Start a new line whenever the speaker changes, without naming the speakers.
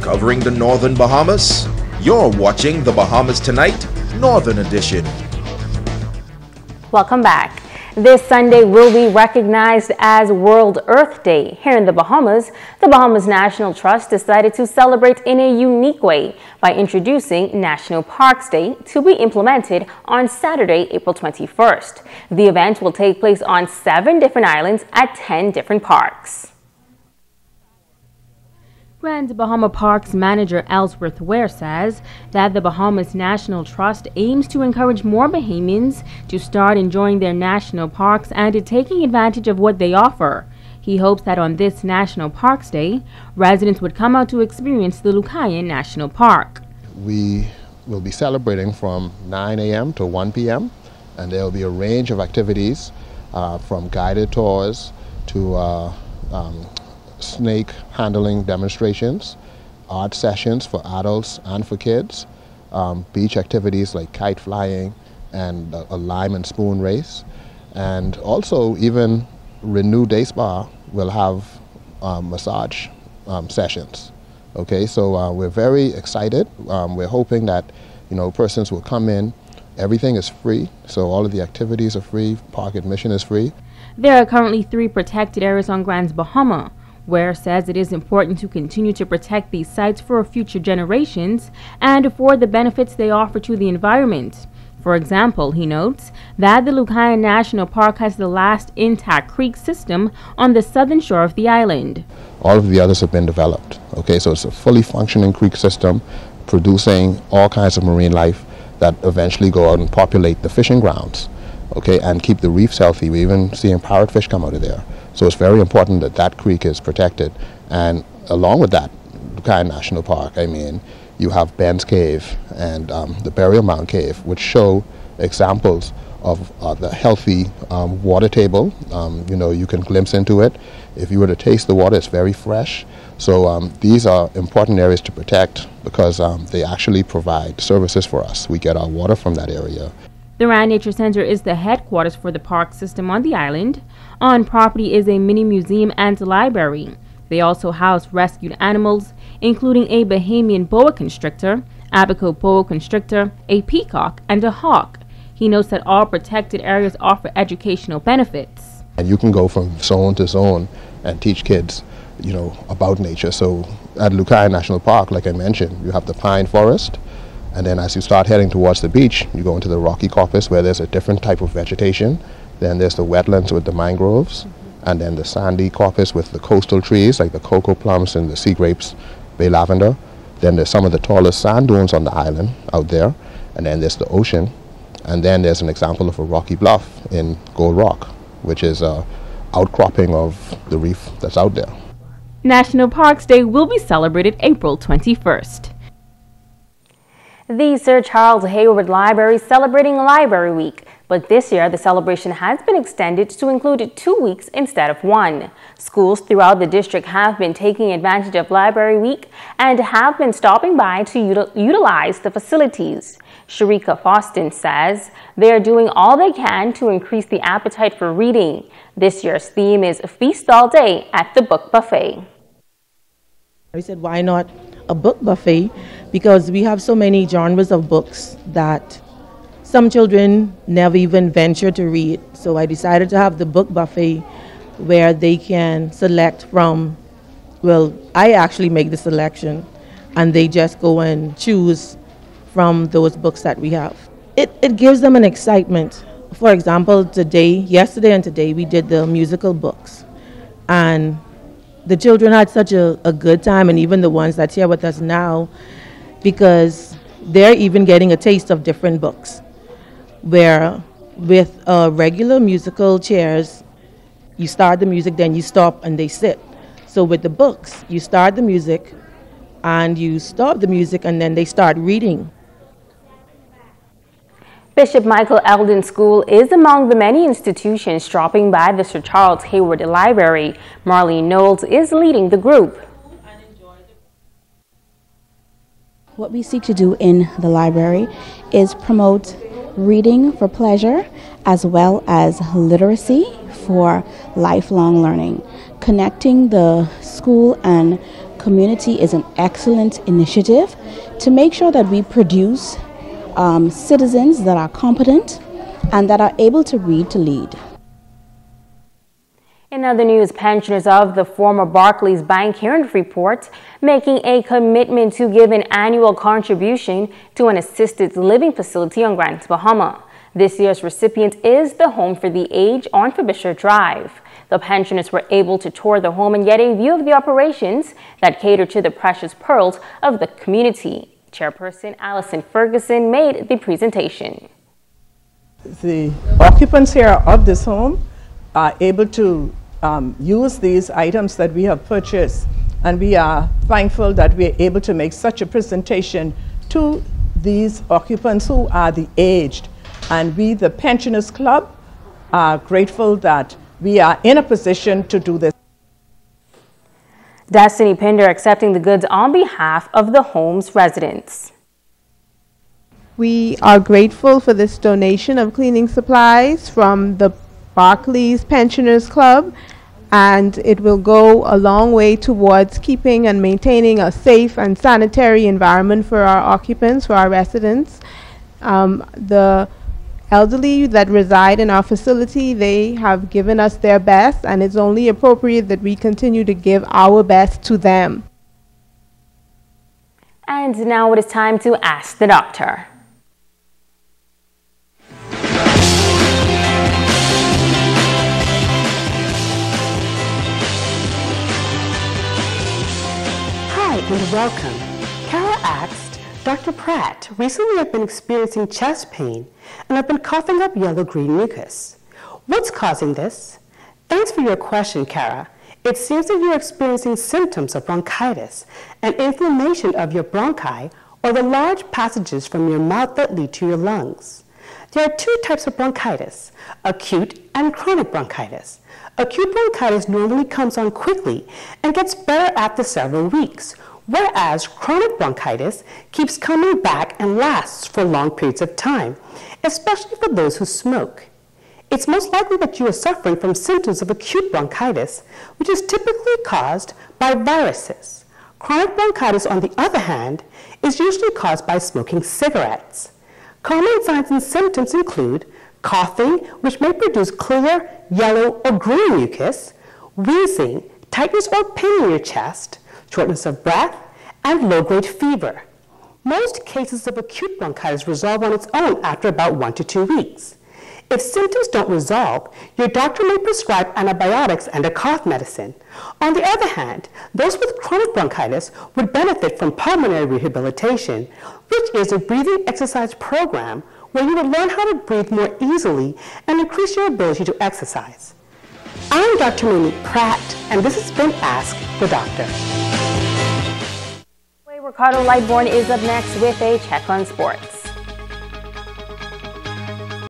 covering the Northern Bahamas. You're watching the Bahamas Tonight, Northern Edition.
Welcome back. This Sunday will be recognized as World Earth Day. Here in the Bahamas National Trust decided to celebrate in a unique way by introducing National Parks Day to be implemented on Saturday, April 21st. The event will take place on 7 different islands at 10 different parks. Grand Bahama Parks manager Ellsworth Ware says that the Bahamas National Trust aims to encourage more Bahamians to start enjoying their national parks and to taking advantage of what they offer. He hopes that on this National Parks Day, residents would come out to experience the Lucayan National Park.
We will be celebrating from 9 a.m. to 1 p.m. and there will be a range of activities from guided tours to snake handling demonstrations, art sessions for adults and for kids, beach activities like kite flying and a lime and spoon race, and also even Renew Day Spa will have massage sessions. Okay, so we're very excited. We're hoping that persons will come in. Everything is free, so all of the activities are free. Park admission is free.
There are currently 3 protected areas on Grand Bahama. Ware says it is important to continue to protect these sites for future generations and for the benefits they offer to the environment. For example, he notes that the Lucayan National Park has the last intact creek system on the southern shore of the island.
All of the others have been developed. Okay, so it's a fully functioning creek system producing all kinds of marine life that eventually go out and populate the fishing grounds, okay, and keep the reefs healthy. We're even seeing parrotfish come out of there. So it's very important that that creek is protected. And along with that, Lucayan National Park, you have Ben's Cave and the Burial Mound Cave, which show examples of the healthy water table. You can glimpse into it. If you were to taste the water, it's very fresh. So these are important areas to protect because they actually provide services for us. We get our water from that area.
The Rand Nature Center is the headquarters for the park system on the island. On property is a mini museum and library. They also house rescued animals, including a Bahamian boa constrictor, Abaco boa constrictor, a peacock, and a hawk. He notes that all protected areas offer educational benefits.
And you can go from zone to zone and teach kids, about nature. So at Lucayan National Park, like I mentioned, you have the pine forest. And then as you start heading towards the beach, you go into the rocky coppice where there's a different type of vegetation. Then there's the wetlands with the mangroves, and then the sandy coppice with the coastal trees like the cocoa plums and the sea grapes, bay lavender. Then there's some of the tallest sand dunes on the island out there. And then there's the ocean. And then there's an example of a rocky bluff in Gold Rock, which is an outcropping of the reef that's out there.
National Parks Day will be celebrated April 21st. The Sir Charles Hayward Library is celebrating Library Week, but this year the celebration has been extended to include 2 weeks instead of 1. Schools throughout the district have been taking advantage of Library Week and have been stopping by to utilize the facilities. Sharika Foston says they are doing all they can to increase the appetite for reading. This year's theme is Feast All Day at the Book Buffet.
I said, why not a book buffet? Because we have so many genres of books that some children never even venture to read. So I decided to have the book buffet where they can select from, I actually make the selection and they just go and choose from those books that we have. It gives them an excitement. For example, yesterday and today, we did the musical books. And the children had such a good time, and even the ones that's here with us now, because they're even getting a taste of different books. Where with regular musical chairs, you start the music, then you stop and they sit. So with the books, you start the music and you stop the music and then they start reading.
Bishop Michael Eldon School is among the many institutions dropping by the Sir Charles Hayward Library. Marlene Knowles is leading the group.
What we seek to do in the library is promote reading for pleasure as well as literacy for lifelong learning, connecting the school and community is an excellent initiative to make sure that we produce citizens that are competent and that are able to read to lead.
In other news, pensioners of the former Barclays Bank here in Freeport making a commitment to give an annual contribution to an assisted living facility on Grants, Bahamas. This year's recipient is the Home for the Aged on Frobisher Drive. The pensioners were able to tour the home and get a view of the operations that cater to the precious pearls of the community. Chairperson Allison Ferguson made the presentation.
The occupants here of this home are able to use these items that we have purchased, and we are thankful that we are able to make such a presentation to these occupants who are the aged. And we, the Pensioners Club, are grateful that we are in a position to do this.
Destiny Pinder accepting the goods on behalf of the home's residents.
We are grateful for this donation of cleaning supplies from the Barclays Pensioners Club, and it will go a long way towards keeping and maintaining a safe and sanitary environment for our occupants, for our residents. The elderly that reside in our facility, they have given us their best, and it's only appropriate that we continue to give our best to them.
And now it is time to ask the doctor.
Hi and welcome. Kara asked, Dr. Pratt, recently I've been experiencing chest pain and I've been coughing up yellow-green mucus. What's causing this? Thanks for your question, Kara. It seems that you're experiencing symptoms of bronchitis and inflammation of your bronchi, or the large passages from your mouth that lead to your lungs. There are two types of bronchitis, acute and chronic bronchitis. Acute bronchitis normally comes on quickly and gets better after several weeks, whereas chronic bronchitis keeps coming back and lasts for long periods of time, especially for those who smoke. It's most likely that you are suffering from symptoms of acute bronchitis, which is typically caused by viruses. Chronic bronchitis, on the other hand, is usually caused by smoking cigarettes. Common signs and symptoms include coughing, which may produce clear, yellow, or green mucus, wheezing, tightness or pain in your chest, shortness of breath, and low-grade fever. Most cases of acute bronchitis resolve on its own after about 1 to 2 weeks. If symptoms don't resolve, your doctor may prescribe antibiotics and a cough medicine. On the other hand, those with chronic bronchitis would benefit from pulmonary rehabilitation, which is a breathing exercise program where you will learn how to breathe more easily and increase your ability to exercise. I'm Dr. Monique Pratt, and this has been Ask the Doctor.
Ricardo Lightborn is up next with a check on sports.